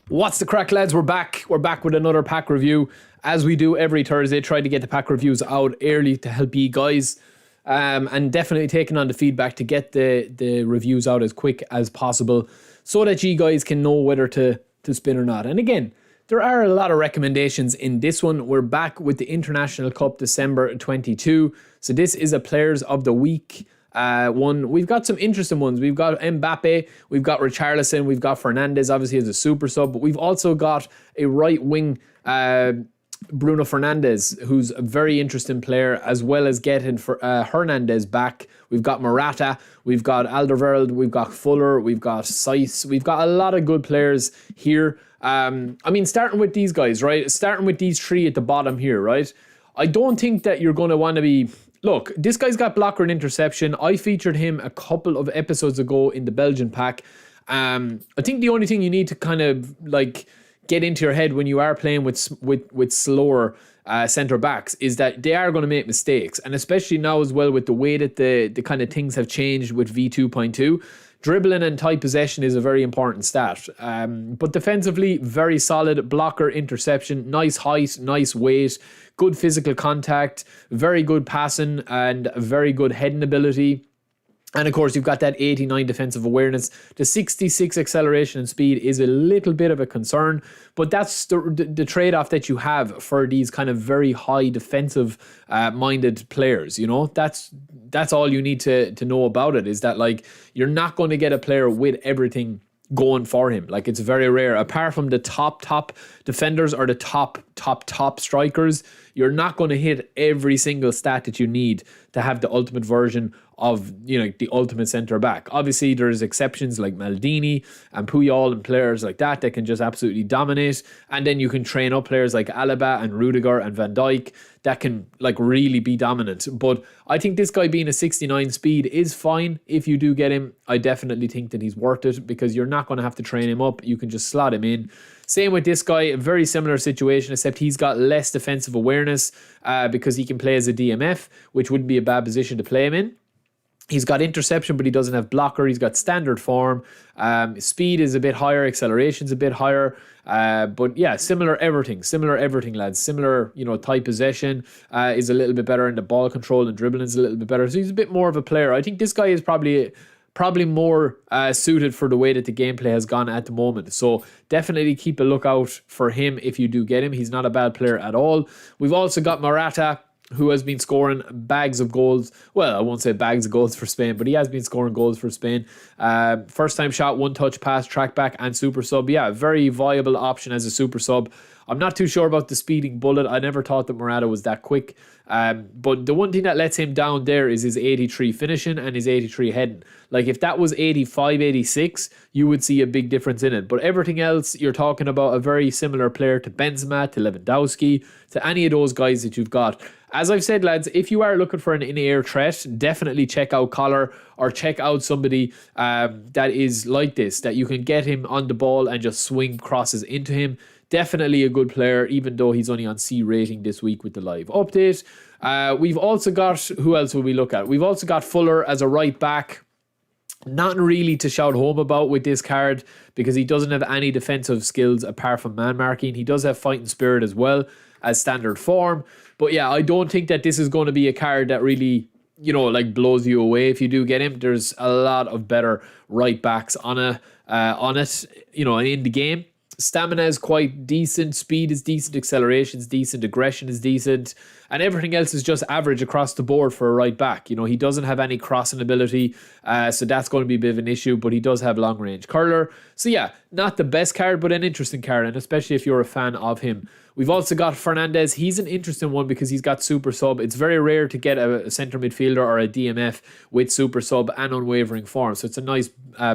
What's the crack, lads? We're back with another pack review, as we do every Thursday. Try to get the pack reviews out early to help you guys, and definitely taking on the feedback to get the reviews out as quick as possible so that you guys can know whether to spin or not. And again, there are a lot of recommendations in this one. We're back with the International Cup December 22, so this is a Players of the Week one. We've got some interesting ones. We've got MBAPPE, we've got Richarlison, we've got Fernandes, obviously as a super sub, but we've also got a right wing Bruno Fernandes, who's a very interesting player, as well as getting Hernandez back. We've got Morata, we've got Alderweireld, we've got Fuller, we've got Saiss. We've got a lot of good players here. Starting with these guys, right? Starting with these three at the bottom here, right? I don't think that you're going to want to be... Look, this guy's got blocker and interception. I featured him a couple of episodes ago in the Belgian pack. I think the only thing you need to kind of like get into your head when you are playing with slower centre backs is that they are going to make mistakes, and especially now as well with the way that the kind of things have changed with V2.2. Dribbling and tight possession is a very important stat. But defensively, very solid. Blocker, interception, nice height, nice weight, good physical contact, very good passing, and very good heading ability. And of course, you've got that 89 defensive awareness. The 66 acceleration and speed is a little bit of a concern, but that's the trade-off that you have for these kind of very high defensive minded players. You know, that's all you need to know about it, is that like you're not going to get a player with everything going for him. Like, it's very rare. Apart from the top defenders or the top strikers, you're not going to hit every single stat that you need to have the ultimate version of, you know, the ultimate centre back. Obviously, there's exceptions like Maldini and Puyol and players like that can just absolutely dominate. And then you can train up players like Alaba and Rudiger and Van Dijk that can like really be dominant. But I think this guy being a 69 speed is fine if you do get him. I definitely think that he's worth it because you're not going to have to train him up. You can just slot him in. Same with this guy, a very similar situation, except he's got less defensive awareness because he can play as a DMF, which wouldn't be a bad position to play him in. He's got interception, but he doesn't have blocker. He's got standard form. Speed is a bit higher. Acceleration's a bit higher. But yeah, similar everything, lads. Similar, you know, tight possession is a little bit better, and the ball control and dribbling is a little bit better. So he's a bit more of a player. I think this guy is probably more suited for the way that the gameplay has gone at the moment. So definitely keep a lookout for him if you do get him. He's not a bad player at all. We've also got Morata, who has been scoring bags of goals. Well, I won't say bags of goals for Spain, but he has been scoring goals for Spain. First time shot, one touch pass, track back, and super sub. Yeah, very viable option as a super sub. I'm not too sure about the speeding bullet. I never thought that Morata was that quick. But the one thing that lets him down there is his 83 finishing and his 83 heading. Like, if that was 85, 86, you would see a big difference in it. But everything else, you're talking about a very similar player to Benzema, to Lewandowski, to any of those guys that you've got. As I've said, lads, if you are looking for an in-air threat, definitely check out Collar, or check out somebody that is like this, that you can get him on the ball and just swing crosses into him. Definitely a good player, even though he's only on C rating this week with the live update. We've also got, who else will we look at? We've also got Fuller as a right back. Nothing really to shout home about with this card because he doesn't have any defensive skills apart from man marking. He does have fighting spirit as well as standard form. But yeah, I don't think that this is going to be a card that really, you know, like blows you away if you do get him. There's a lot of better right backs on it, you know, in the game. Stamina is quite decent, speed is decent, acceleration is decent, aggression is decent, and everything else is just average across the board for a right back. You know, he doesn't have any crossing ability, so that's going to be a bit of an issue, but he does have long range curler. So yeah, not the best card, but an interesting card, and especially if you're a fan of him. We've also got Fernandes. He's an interesting one because he's got super sub. It's very rare to get a centre midfielder or a DMF with super sub and unwavering form. So it's a nice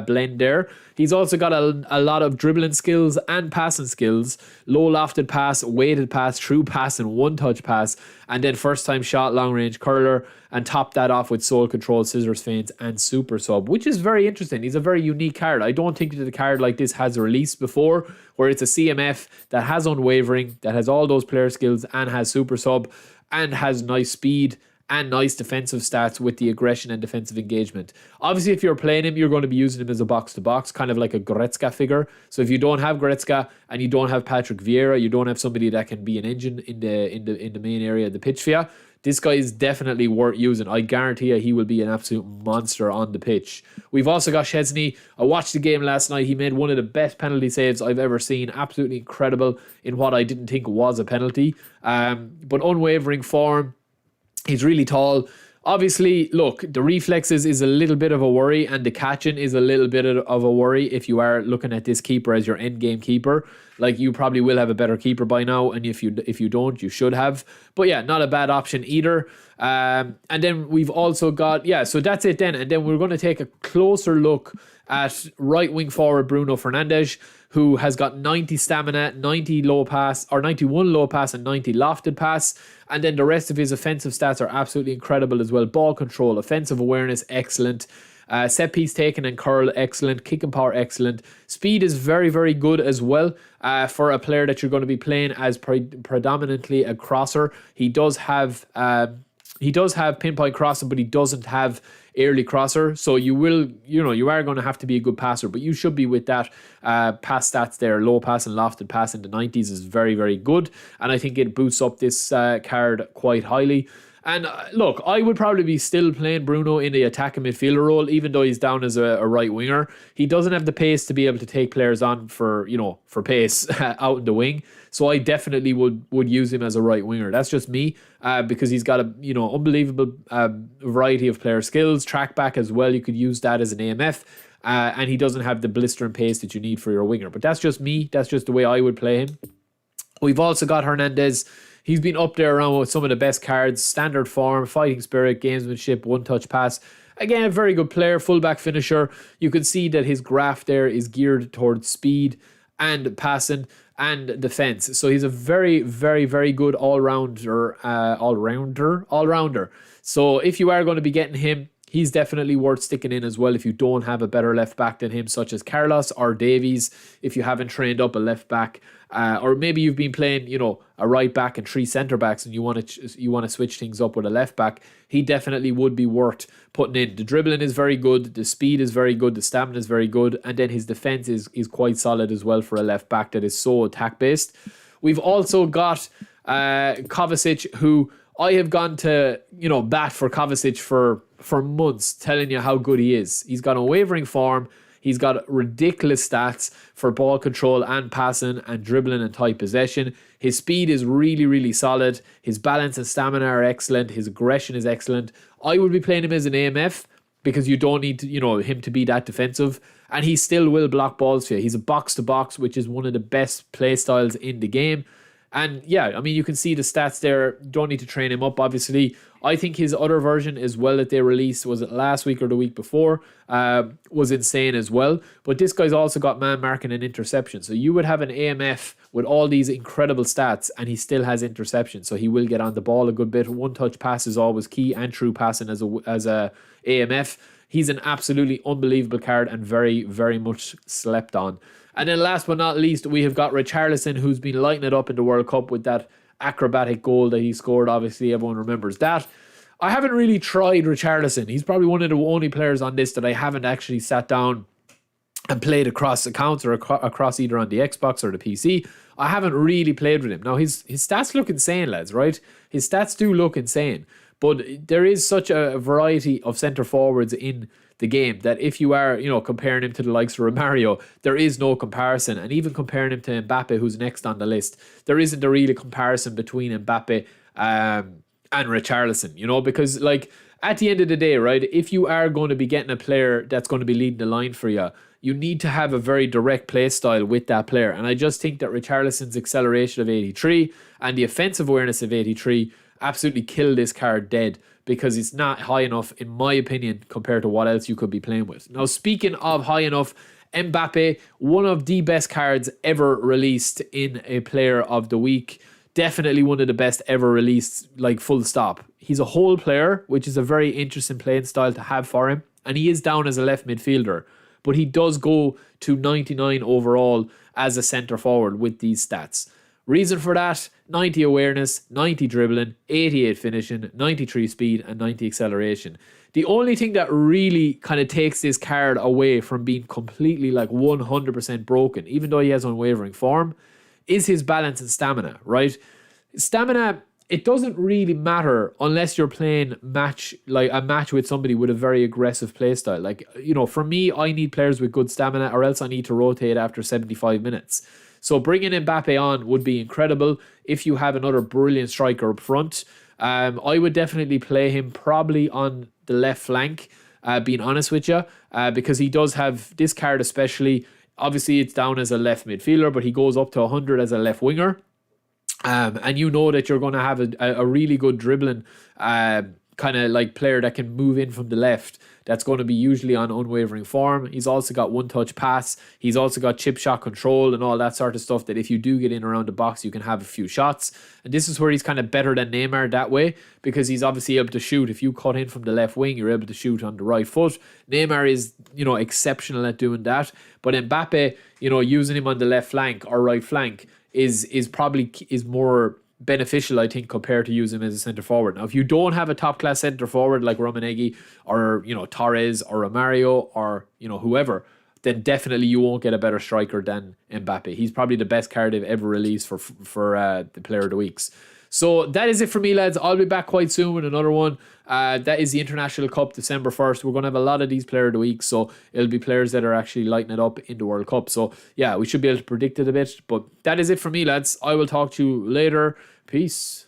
blend there. He's also got a lot of dribbling skills and passing skills. Low lofted pass, weighted pass, true pass, and one touch pass. And then first time shot, long range curler. And top that off with soul control, scissors feints, and super sub, which is very interesting. He's a very unique card. I don't think that a card like this has released before, where it's a CMF that has unwavering, that has all those player skills, and has super sub, and has nice speed, and nice defensive stats with the aggression and defensive engagement. Obviously, if you're playing him, you're going to be using him as a box-to-box, kind of like a Goretzka figure. So if you don't have Goretzka and you don't have Patrick Vieira, you don't have somebody that can be an engine in the main area of the pitch for you, this guy is definitely worth using. I guarantee you he will be an absolute monster on the pitch. We've also got Szczesny. I watched the game last night. He made one of the best penalty saves I've ever seen. Absolutely incredible in what I didn't think was a penalty. But unwavering form. He's really tall. Obviously, look, the reflexes is a little bit of a worry, and the catching is a little bit of a worry if you are looking at this keeper as your end game keeper. Like, you probably will have a better keeper by now, and if you don't, you should have. But yeah, not a bad option either. And then we've also got, so that's it then. And then we're going to take a closer look at right wing forward Bruno Fernandes, who has got 90 stamina, 90 low pass, or 91 low pass and 90 lofted pass. And then the rest of his offensive stats are absolutely incredible as well. Ball control, offensive awareness, excellent. Set piece taken and curl, excellent. Kick and power, excellent. Speed is very, very good as well for a player that you're going to be playing as predominantly a crosser. He does have pinpoint crossing, but he doesn't have early crosser. So you are going to have to be a good passer, but you should be with that pass stats there. Low pass and lofted pass in the 90s is very, very good. And I think it boosts up this card quite highly. And look, I would probably be still playing Bruno in the attacking midfielder role, even though he's down as a right winger. He doesn't have the pace to be able to take players on for pace out in the wing. So I definitely would use him as a right winger. That's just me, because he's got a unbelievable variety of player skills. Track back as well, you could use that as an AMF. And he doesn't have the blistering pace that you need for your winger. But that's just me. That's just the way I would play him. We've also got Hernandez. He's been up there around with some of the best cards. Standard form, fighting spirit, gamesmanship, one-touch pass. Again, a very good player, fullback finisher. You can see that his graph there is geared towards speed and passing and defense. So he's a very, very, very good all-rounder. So if you are going to be getting him, he's definitely worth sticking in as well if you don't have a better left back than him, such as Carlos or Davies, if you haven't trained up a left back. Or maybe you've been playing, a right back and 3 centre backs, and you want to switch things up with a left back. He definitely would be worth putting in. The dribbling is very good, the speed is very good, the stamina is very good, and then his defence is quite solid as well for a left back that is so attack based. We've also got Kovacic, who I have gone to bat for Kovacic for months, telling you how good he is. He's got unwavering form. He's got ridiculous stats for ball control and passing and dribbling and tight possession. His speed is really, really solid. His balance and stamina are excellent. His aggression is excellent. I would be playing him as an AMF because you don't need him to be that defensive. And he still will block balls for you. He's a box-to-box, which is one of the best play styles in the game. And yeah, I mean, you can see the stats there. Don't need to train him up, obviously. I think his other version as well that they released, was it last week or the week before, was insane as well. But this guy's also got man marking and interception. So you would have an AMF with all these incredible stats, and he still has interception. So he will get on the ball a good bit. One-touch pass is always key, and true passing as a AMF. He's an absolutely unbelievable card and very, very much slept on. And then last but not least, we have got Richarlison, who's been lighting it up in the World Cup with that acrobatic goal that he scored. Obviously, everyone remembers that. I haven't really tried Richarlison. He's probably one of the only players on this that I haven't actually sat down and played across accounts or across either on the Xbox or the PC. I haven't really played with him. Now, his stats look insane, lads, right? His stats do look insane. But there is such a variety of centre forwards in the game that if you are, comparing him to the likes of Romario, there is no comparison. And even comparing him to MBAPPE, who's next on the list, there isn't a really comparison between MBAPPE and Richarlison, because at the end of the day, right, if you are going to be getting a player that's going to be leading the line for you, you need to have a very direct play style with that player. And I just think that Richarlison's acceleration of 83 and the offensive awareness of 83 absolutely kill this card dead, because it's not high enough, in my opinion, compared to what else you could be playing with. Now, speaking of high enough, MBAPPE, one of the best cards ever released in a player of the week. Definitely one of the best ever released, full stop. He's a whole player, which is a very interesting playing style to have for him. And he is down as a left midfielder, but he does go to 99 overall as a centre forward with these stats. Reason for that, 90 awareness, 90 dribbling, 88 finishing, 93 speed, and 90 acceleration. The only thing that really kind of takes this card away from being completely like 100% broken, even though he has unwavering form, is his balance and stamina, right? Stamina, it doesn't really matter unless you're playing a match with somebody with a very aggressive playstyle. Like, you know, for me, I need players with good stamina, or else I need to rotate after 75 minutes. So bringing Mbappe on would be incredible if you have another brilliant striker up front. I would definitely play him probably on the left flank, being honest with you, because he does have this card especially. Obviously, it's down as a left midfielder, but he goes up to 100 as a left winger. And you know that you're going to have a really good dribbling kind of like player that can move in from the left. That's going to be usually on unwavering form. He's also got one-touch pass. He's also got chip shot control and all that sort of stuff that if you do get in around the box, you can have a few shots. And this is where he's kind of better than Neymar that way, because he's obviously able to shoot. If you cut in from the left wing, you're able to shoot on the right foot. Neymar is, you know, exceptional at doing that. But Mbappe, you know, using him on the left flank or right flank is more beneficial, I think, compared to using him as a centre forward. Now, if you don't have a top class centre forward like Romanegi or, you know, Torres or Romario or, you know, whoever, then definitely you won't get a better striker than Mbappe. He's probably the best card they've ever released for the Player of the Weeks. So that is it for me, lads. I'll be back quite soon with another one. That is the International Cup, December 1st. We're going to have a lot of these Player of the Week, so it'll be players that are actually lighting it up in the World Cup. So yeah, we should be able to predict it a bit. But that is it for me, lads. I will talk to you later. Peace.